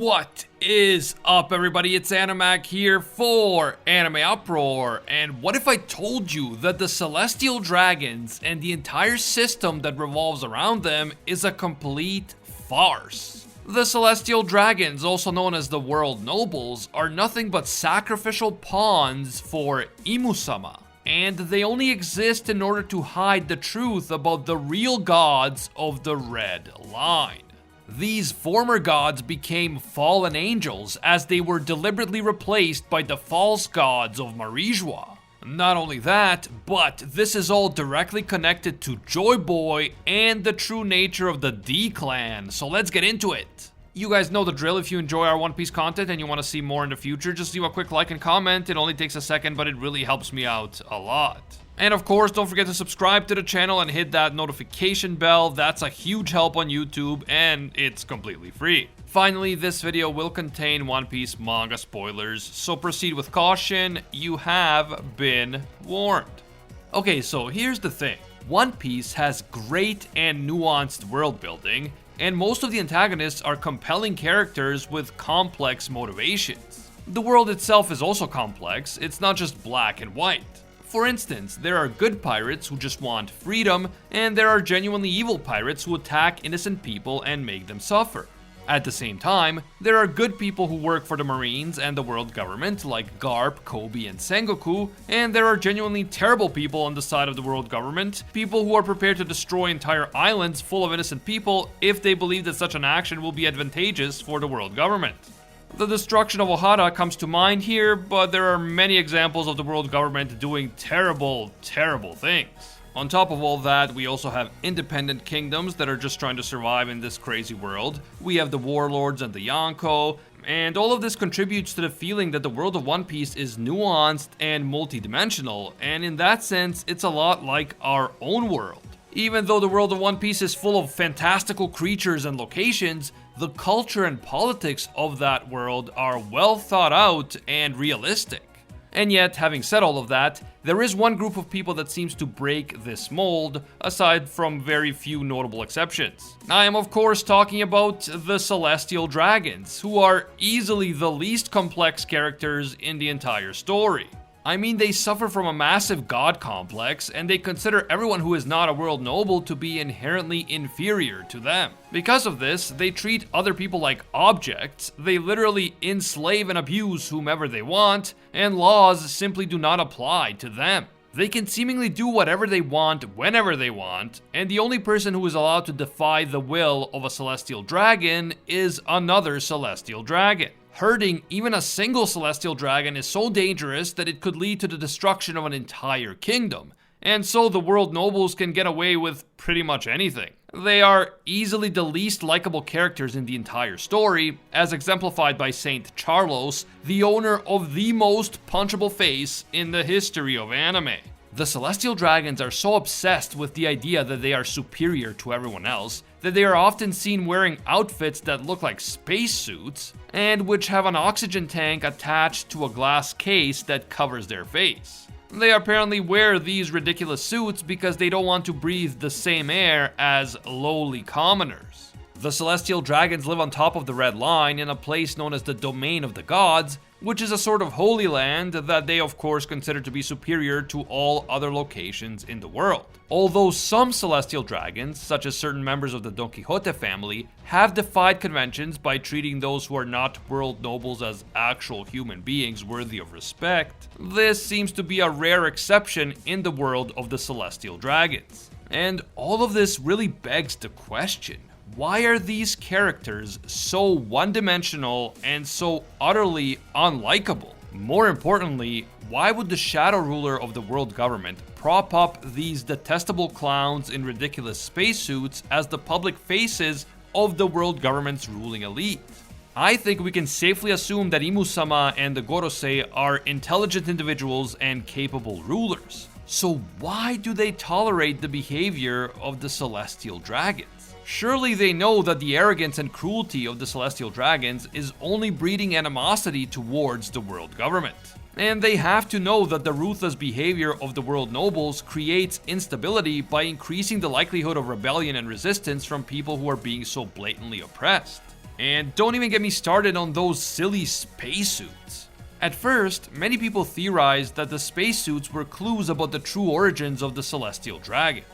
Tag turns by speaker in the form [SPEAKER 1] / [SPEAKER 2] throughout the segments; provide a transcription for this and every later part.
[SPEAKER 1] What is up, everybody? It's Animac here for Anime Uproar, and what if I told you that the Celestial Dragons and the entire system that revolves around them is a complete farce? The Celestial Dragons, also known as the World Nobles, are nothing but sacrificial pawns for Imu-sama, and they only exist in order to hide the truth about the real gods of the Red Line. These former gods became fallen angels as they were deliberately replaced by the false gods of Marijua. Not only that, but this is all directly connected to Joy Boy and the true nature of the D-Clan, so let's get into it. You guys know the drill. If you enjoy our One Piece content and you want to see more in the future, just leave a quick like and comment. It only takes a second, but it really helps me out a lot. And of course, don't forget to subscribe to the channel and hit that notification bell. That's a huge help on YouTube, and it's completely free. Finally, this video will contain One Piece manga spoilers, so proceed with caution. You have been warned. Okay, so here's the thing. One Piece has great and nuanced world building, and most of the antagonists are compelling characters with complex motivations. The world itself is also complex. It's not just black and white. For instance, there are good pirates who just want freedom, and there are genuinely evil pirates who attack innocent people and make them suffer. At the same time, there are good people who work for the Marines and the world government, like Garp, Kobe, and Sengoku, and there are genuinely terrible people on the side of the world government, people who are prepared to destroy entire islands full of innocent people if they believe that such an action will be advantageous for the world government. The destruction of Ohara comes to mind here, but there are many examples of the world government doing terrible, terrible things. On top of all that, we also have independent kingdoms that are just trying to survive in this crazy world. We have the warlords and the Yonko, and all of this contributes to the feeling that the world of One Piece is nuanced and multidimensional, and in that sense, it's a lot like our own world. Even though the world of One Piece is full of fantastical creatures and locations, the culture and politics of that world are well thought out and realistic. And yet, having said all of that, there is one group of people that seems to break this mold, aside from very few notable exceptions. I am of course talking about the Celestial Dragons, who are easily the least complex characters in the entire story. I mean, they suffer from a massive god complex, and they consider everyone who is not a world noble to be inherently inferior to them. Because of this, they treat other people like objects, they literally enslave and abuse whomever they want, and laws simply do not apply to them. They can seemingly do whatever they want, whenever they want, and the only person who is allowed to defy the will of a Celestial Dragon is another Celestial Dragon. Hurting even a single Celestial Dragon is so dangerous that it could lead to the destruction of an entire kingdom, and so the world nobles can get away with pretty much anything. They are easily the least likable characters in the entire story, as exemplified by Saint Charlos, the owner of the most punchable face in the history of anime. The Celestial Dragons are so obsessed with the idea that they are superior to everyone else that they are often seen wearing outfits that look like spacesuits and which have an oxygen tank attached to a glass case that covers their face. They apparently wear these ridiculous suits because they don't want to breathe the same air as lowly commoners. The Celestial Dragons live on top of the Red Line in a place known as the Domain of the Gods, which is a sort of holy land that they of course consider to be superior to all other locations in the world. Although some Celestial Dragons, such as certain members of the Don Quixote family, have defied conventions by treating those who are not world nobles as actual human beings worthy of respect, this seems to be a rare exception in the world of the Celestial Dragons. And all of this really begs the question: why are these characters so one-dimensional and so utterly unlikable? More importantly, why would the Shadow Ruler of the world government prop up these detestable clowns in ridiculous spacesuits as the public faces of the world government's ruling elite? I think we can safely assume that Imu-sama and the Gorosei are intelligent individuals and capable rulers. So why do they tolerate the behavior of the Celestial Dragons? Surely they know that the arrogance and cruelty of the Celestial Dragons is only breeding animosity towards the world government. And they have to know that the ruthless behavior of the world nobles creates instability by increasing the likelihood of rebellion and resistance from people who are being so blatantly oppressed. And don't even get me started on those silly spacesuits. At first, many people theorized that the spacesuits were clues about the true origins of the celestial dragons.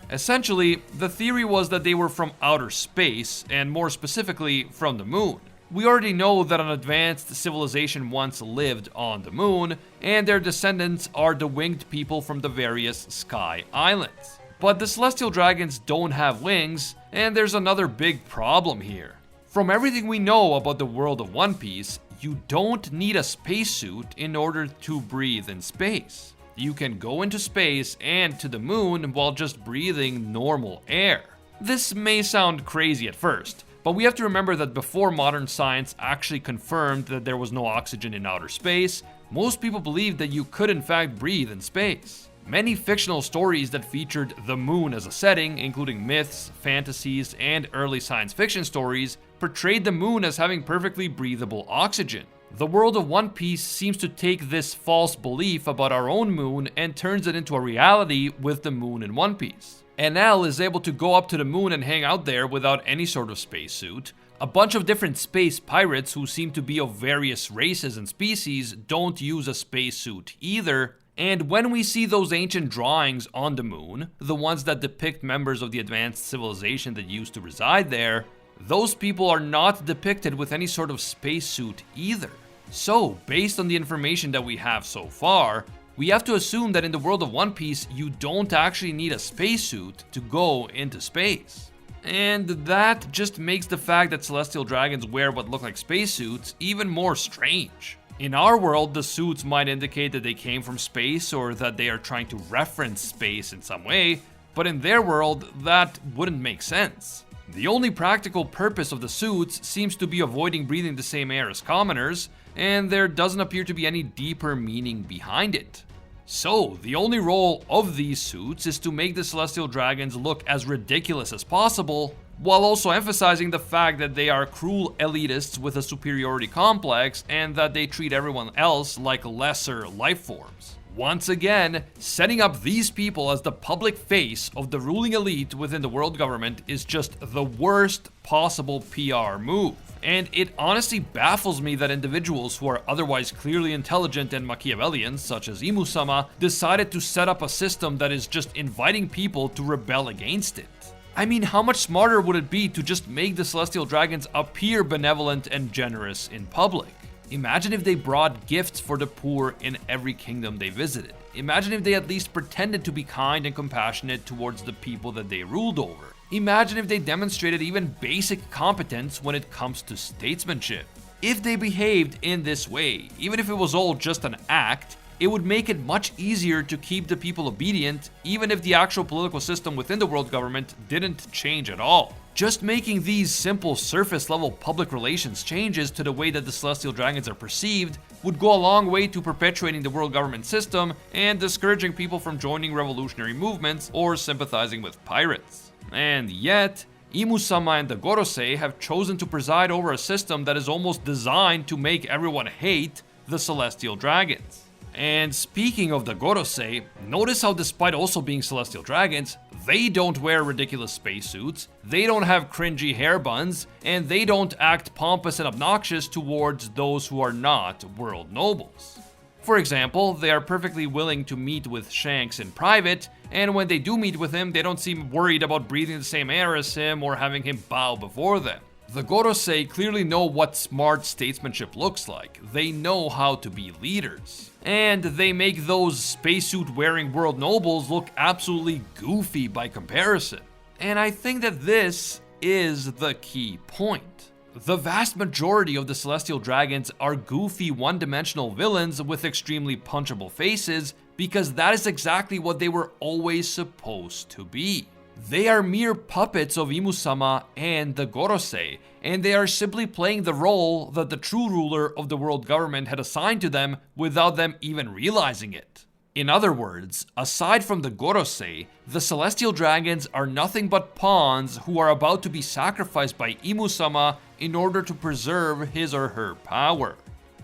[SPEAKER 1] Essentially, the theory was that they were from outer space, and more specifically, from the moon. We already know that an advanced civilization once lived on the moon, and their descendants are the winged people from the various sky islands. But the celestial dragons don't have wings, and there's another big problem here. From everything we know about the world of One Piece, you don't need a spacesuit in order to breathe in space. You can go into space and to the moon while just breathing normal air. This may sound crazy at first, but we have to remember that before modern science actually confirmed that there was no oxygen in outer space, most people believed that you could in fact breathe in space. Many fictional stories that featured the moon as a setting, including myths, fantasies, and early science fiction stories, portrayed the moon as having perfectly breathable oxygen. The world of One Piece seems to take this false belief about our own moon and turns it into a reality with the moon in One Piece. NL is able to go up to the moon and hang out there without any sort of spacesuit. A bunch of different space pirates who seem to be of various races and species don't use a spacesuit either. And when we see those ancient drawings on the moon, the ones that depict members of the advanced civilization that used to reside there, those people are not depicted with any sort of spacesuit either. So, based on the information that we have so far, we have to assume that in the world of One Piece, you don't actually need a spacesuit to go into space. And that just makes the fact that celestial dragons wear what look like spacesuits even more strange. In our world, the suits might indicate that they came from space or that they are trying to reference space in some way, but in their world, that wouldn't make sense. The only practical purpose of the suits seems to be avoiding breathing the same air as commoners, and there doesn't appear to be any deeper meaning behind it. So, the only role of these suits is to make the celestial dragons look as ridiculous as possible, while also emphasizing the fact that they are cruel elitists with a superiority complex and that they treat everyone else like lesser life forms. Once again, setting up these people as the public face of the ruling elite within the world government is just the worst possible PR move. And it honestly baffles me that individuals who are otherwise clearly intelligent and Machiavellian, such as Imu-sama, decided to set up a system that is just inviting people to rebel against it. I mean, how much smarter would it be to just make the celestial dragons appear benevolent and generous in public? Imagine if they brought gifts for the poor in every kingdom they visited. Imagine if they at least pretended to be kind and compassionate towards the people that they ruled over. Imagine if they demonstrated even basic competence when it comes to statesmanship. If they behaved in this way, even if it was all just an act, it would make it much easier to keep the people obedient, even if the actual political system within the world government didn't change at all. Just making these simple surface-level public relations changes to the way that the celestial dragons are perceived would go a long way to perpetuating the world government system and discouraging people from joining revolutionary movements or sympathizing with pirates. And yet, Imu-sama and the Gorosei have chosen to preside over a system that is almost designed to make everyone hate the celestial dragons. And speaking of the Gorosei, notice how despite also being celestial dragons, they don't wear ridiculous spacesuits, they don't have cringy hair buns, and they don't act pompous and obnoxious towards those who are not world nobles. For example, they are perfectly willing to meet with Shanks in private, and when they do meet with him, they don't seem worried about breathing the same air as him or having him bow before them. The Gorosei clearly know what smart statesmanship looks like. They know how to be leaders. And they make those spacesuit-wearing world nobles look absolutely goofy by comparison. And I think that this is the key point. The vast majority of the celestial dragons are goofy one-dimensional villains with extremely punchable faces because that is exactly what they were always supposed to be. They are mere puppets of Imu-sama and the Gorosei, and they are simply playing the role that the true ruler of the world government had assigned to them without them even realizing it. In other words, aside from the Gorosei, the celestial dragons are nothing but pawns who are about to be sacrificed by Imu-sama in order to preserve his or her power.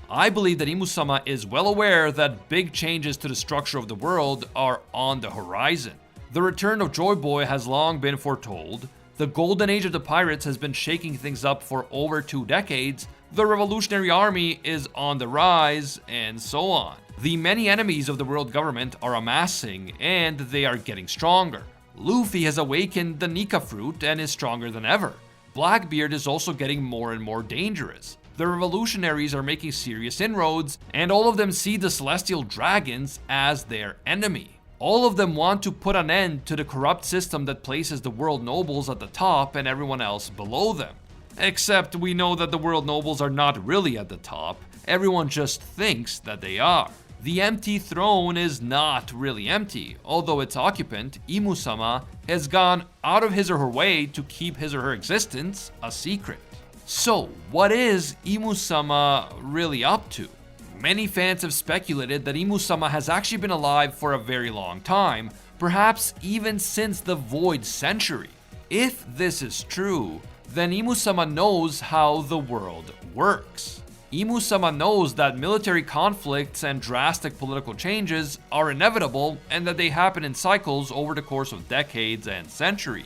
[SPEAKER 1] I believe that Imu-sama is well aware that big changes to the structure of the world are on the horizon. The return of Joy Boy has long been foretold. The golden age of the pirates has been shaking things up for over 2 decades, the revolutionary army is on the rise, and so on. The many enemies of the world government are amassing, and they are getting stronger. Luffy has awakened the Nika fruit and is stronger than ever. Blackbeard is also getting more and more dangerous. The revolutionaries are making serious inroads, and all of them see the celestial dragons as their enemy. All of them want to put an end to the corrupt system that places the world nobles at the top and everyone else below them. Except we know that the world nobles are not really at the top, everyone just thinks that they are. The empty throne is not really empty, although its occupant, Imu-sama, has gone out of his or her way to keep his or her existence a secret. So, what is Imu-sama really up to? Many fans have speculated that Imu-sama has actually been alive for a very long time, perhaps even since the Void Century. If this is true, then Imu-sama knows how the world works. Imu-sama knows that military conflicts and drastic political changes are inevitable and that they happen in cycles over the course of decades and centuries.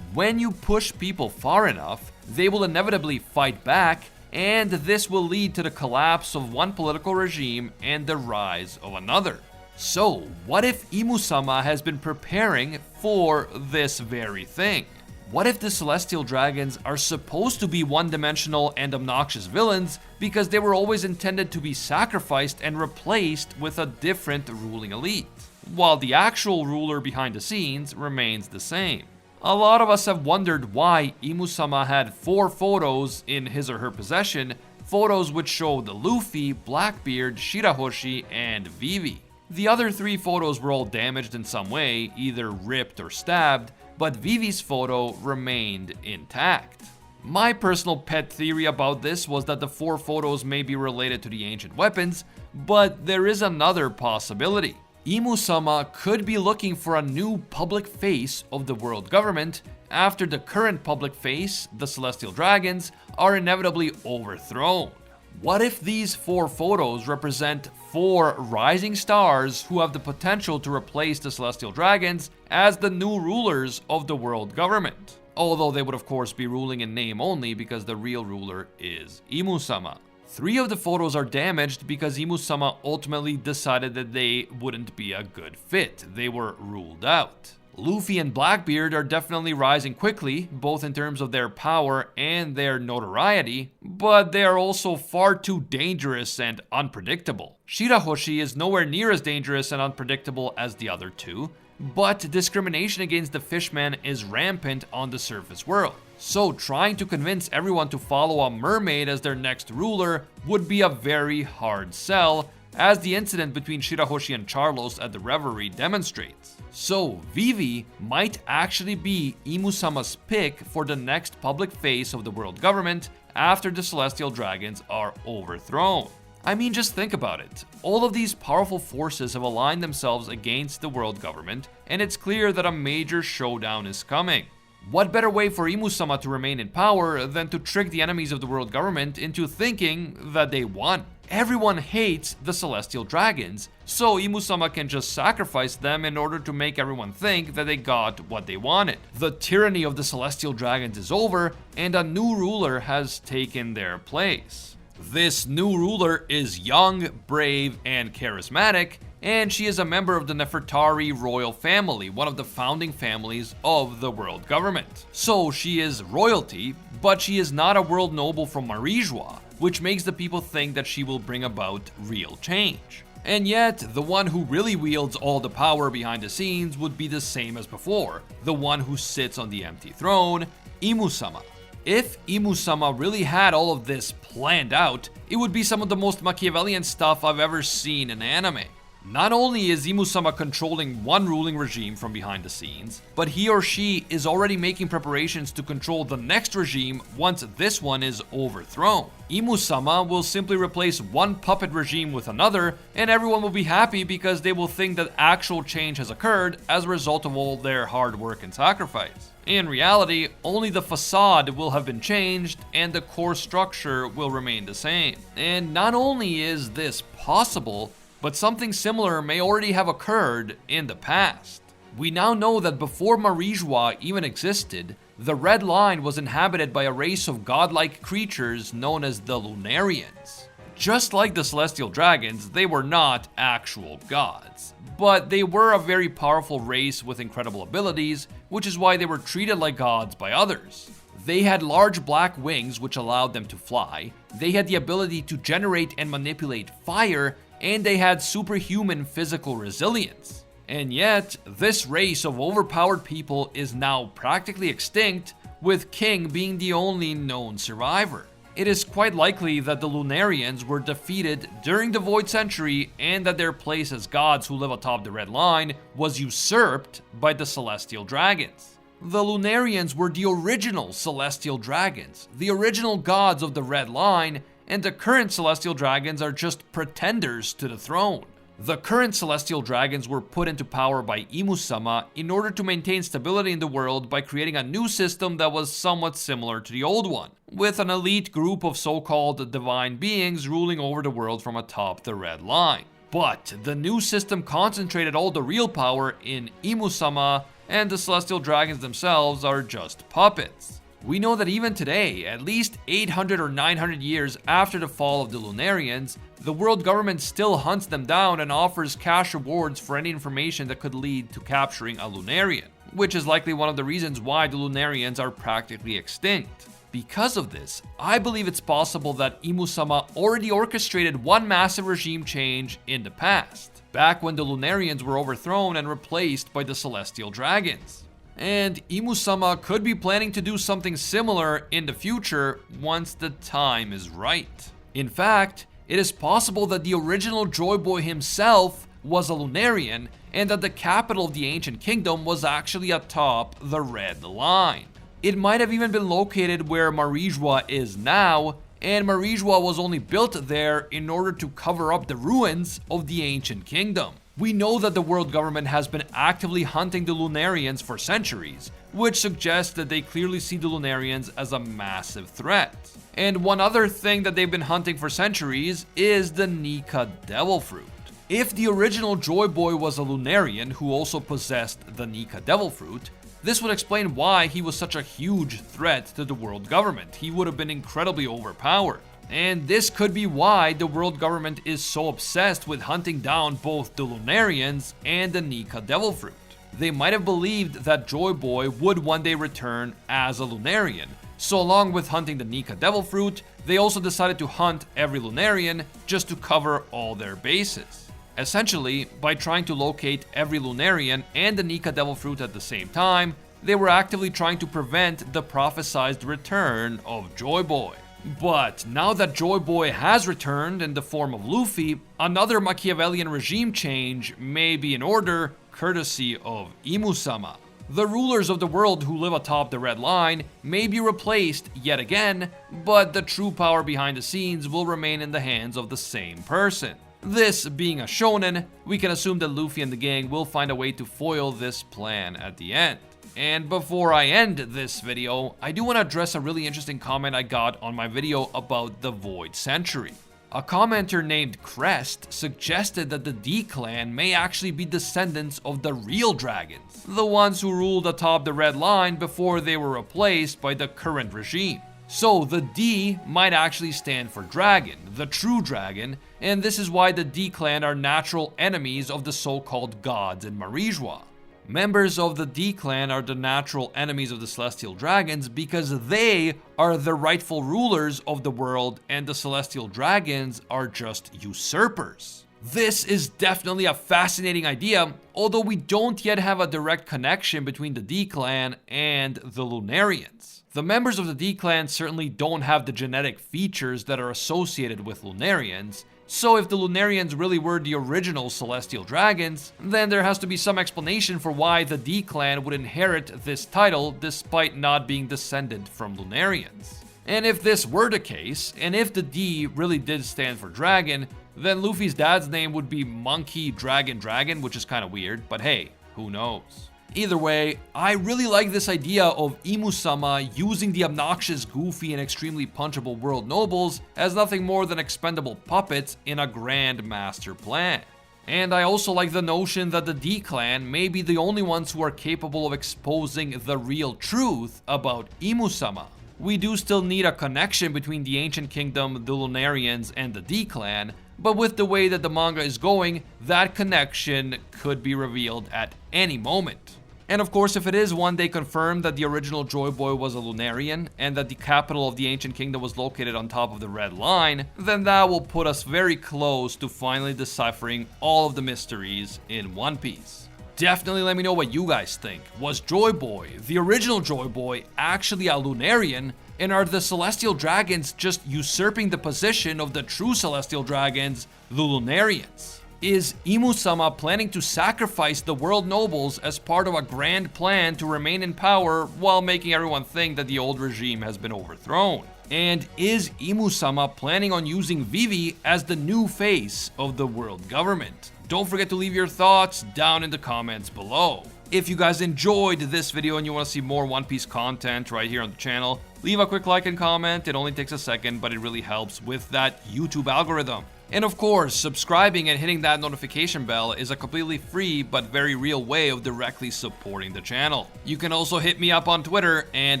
[SPEAKER 1] When you push people far enough, they will inevitably fight back, and this will lead to the collapse of one political regime and the rise of another. So, what if Imu-sama has been preparing for this very thing? What if the Celestial Dragons are supposed to be one-dimensional and obnoxious villains because they were always intended to be sacrificed and replaced with a different ruling elite, while the actual ruler behind the scenes remains the same? A lot of us have wondered why Imu-sama had 4 photos in his or her possession, photos which showed Luffy, Blackbeard, Shirahoshi, and Vivi. The other 3 photos were all damaged in some way, either ripped or stabbed, but Vivi's photo remained intact. My personal pet theory about this was that the 4 photos may be related to the ancient weapons, but there is another possibility. Imu-sama could be looking for a new public face of the world government after the current public face, the Celestial Dragons, are inevitably overthrown. What if these 4 photos represent 4 rising stars who have the potential to replace the Celestial Dragons as the new rulers of the world government? Although they would of course be ruling in name only because the real ruler is Imu-sama. 3 of the photos are damaged because Imu-sama ultimately decided that they wouldn't be a good fit. They were ruled out. Luffy and Blackbeard are definitely rising quickly, both in terms of their power and their notoriety, but they are also far too dangerous and unpredictable. Shirahoshi is nowhere near as dangerous and unpredictable as the other 2, but discrimination against the fishmen is rampant on the surface world. So trying to convince everyone to follow a mermaid as their next ruler would be a very hard sell, as the incident between Shirahoshi and Charlos at the Reverie demonstrates. So Vivi might actually be Imu-sama's pick for the next public face of the world government after the Celestial Dragons are overthrown. I mean, just think about it. All of these powerful forces have aligned themselves against the world government, and it's clear that a major showdown is coming. What better way for Imu-sama to remain in power than to trick the enemies of the world government into thinking that they won? Everyone hates the Celestial Dragons, so Imu-sama can just sacrifice them in order to make everyone think that they got what they wanted. The tyranny of the Celestial Dragons is over, and a new ruler has taken their place. This new ruler is young, brave, and charismatic, and she is a member of the Nefertari royal family, one of the founding families of the world government. So she is royalty, but she is not a world noble from Marijua, which makes the people think that she will bring about real change. And yet, the one who really wields all the power behind the scenes would be the same as before, the one who sits on the empty throne, Imu-sama. If Imu-sama really had all of this planned out, it would be some of the most Machiavellian stuff I've ever seen in anime. Not only is Imu-sama controlling one ruling regime from behind the scenes, but he or she is already making preparations to control the next regime once this one is overthrown. Imu-sama will simply replace one puppet regime with another, and everyone will be happy because they will think that actual change has occurred as a result of all their hard work and sacrifice. In reality, only the facade will have been changed and the core structure will remain the same. And not only is this possible, but something similar may already have occurred in the past. We now know that before Marijua even existed, The Red Line was inhabited by a race of godlike creatures known as the Lunarians. Just like the Celestial Dragons, they were not actual gods, but they were a very powerful race with incredible abilities, which is why they were treated like gods by others. They had large black wings which allowed them to fly, they had the ability to generate and manipulate fire, and they had superhuman physical resilience. And yet, this race of overpowered people is now practically extinct, with King being the only known survivor. It is quite likely that the Lunarians were defeated during the Void Century and that their place as gods who live atop the Red Line was usurped by the Celestial Dragons. The Lunarians were the original Celestial Dragons, the original gods of the Red Line, and the current Celestial Dragons are just pretenders to the throne. The current Celestial Dragons were put into power by Imu-sama in order to maintain stability in the world by creating a new system that was somewhat similar to the old one, with an elite group of so-called divine beings ruling over the world from atop the Red Line. But the new system concentrated all the real power in Imu-sama, and the Celestial Dragons themselves are just puppets. We know that even today, at least 800 or 900 years after the fall of the Lunarians, the world government still hunts them down and offers cash rewards for any information that could lead to capturing a Lunarian, which is likely one of the reasons why the Lunarians are practically extinct. Because of this, I believe it's possible that Imu-sama already orchestrated one massive regime change in the past, back when the Lunarians were overthrown and replaced by the Celestial Dragons. And Imu-sama could be planning to do something similar in the future once the time is right. In fact, it is possible that the original Joy Boy himself was a Lunarian and that the capital of the ancient kingdom was actually atop the Red Line. It might have even been located where Marijua is now, and Marijua was only built there in order to cover up the ruins of the ancient kingdom. We know that the world government has been actively hunting the Lunarians for centuries, which suggests that they clearly see the Lunarians as a massive threat. And one other thing that they've been hunting for centuries is the Nika Devil Fruit. If the original Joy Boy was a Lunarian who also possessed the Nika Devil Fruit, this would explain why he was such a huge threat to the world government. He would have been incredibly overpowered. And this could be why the world government is so obsessed with hunting down both the Lunarians and the Nika Devil Fruit. They might have believed that Joy Boy would one day return as a Lunarian, so along with hunting the Nika Devil Fruit, they also decided to hunt every Lunarian just to cover all their bases. Essentially, by trying to locate every Lunarian and the Nika Devil Fruit at the same time, they were actively trying to prevent the prophesized return of Joy Boy. But now that Joy Boy has returned in the form of Luffy, another Machiavellian regime change may be in order, courtesy of Imu-sama. The rulers of the world who live atop the Red Line may be replaced yet again, but the true power behind the scenes will remain in the hands of the same person. This being a shonen, we can assume that Luffy and the gang will find a way to foil this plan at the end. And before I end this video, I do want to address a really interesting comment I got on my video about the Void Century. A commenter named Crest suggested that the D clan may actually be descendants of the real dragons, the ones who ruled atop the Red Line before they were replaced by the current regime. So the D might actually stand for dragon, the true dragon, and this is why the D clan are natural enemies of the so-called gods in Marijua. Members of the D clan are the natural enemies of the Celestial Dragons because they are the rightful rulers of the world and the Celestial Dragons are just usurpers. This is definitely a fascinating idea, although we don't yet have a direct connection between the D clan and the Lunarians. The members of the D clan certainly don't have the genetic features that are associated with Lunarians, so if the Lunarians really were the original Celestial Dragons, then there has to be some explanation for why the D clan would inherit this title despite not being descended from Lunarians. And if this were the case, and if the D really did stand for dragon, then Luffy's dad's name would be Monkey Dragon Dragon, which is kind of weird, but hey, who knows? Either way, I really like this idea of Imu-sama using the obnoxious, goofy, and extremely punchable world nobles as nothing more than expendable puppets in a grand master plan. And I also like the notion that the D-Clan may be the only ones who are capable of exposing the real truth about Imu-sama. We do still need a connection between the Ancient Kingdom, the Lunarians, and the D-Clan, but with the way that the manga is going, that connection could be revealed at any moment. And of course, if it is one day confirmed that the original Joy Boy was a Lunarian, and that the capital of the Ancient Kingdom was located on top of the Red Line, then that will put us very close to finally deciphering all of the mysteries in One Piece. Definitely let me know what you guys think. Was Joy Boy, the original Joy Boy, actually a Lunarian? And are the Celestial Dragons just usurping the position of the true Celestial Dragons, the Lunarians? Is Imu-sama planning to sacrifice the world nobles as part of a grand plan to remain in power while making everyone think that the old regime has been overthrown? And is Imu-sama planning on using Vivi as the new face of the world government? Don't forget to leave your thoughts down in the comments below. If you guys enjoyed this video and you want to see more One Piece content right here on the channel, leave a quick like and comment. It only takes a second, but it really helps with that YouTube algorithm. And of course, subscribing and hitting that notification bell is a completely free but very real way of directly supporting the channel. You can also hit me up on Twitter and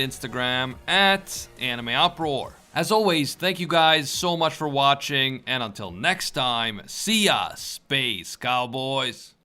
[SPEAKER 1] Instagram at AnimeUproar. As always, thank you guys so much for watching, and until next time, see ya, Space Cowboys!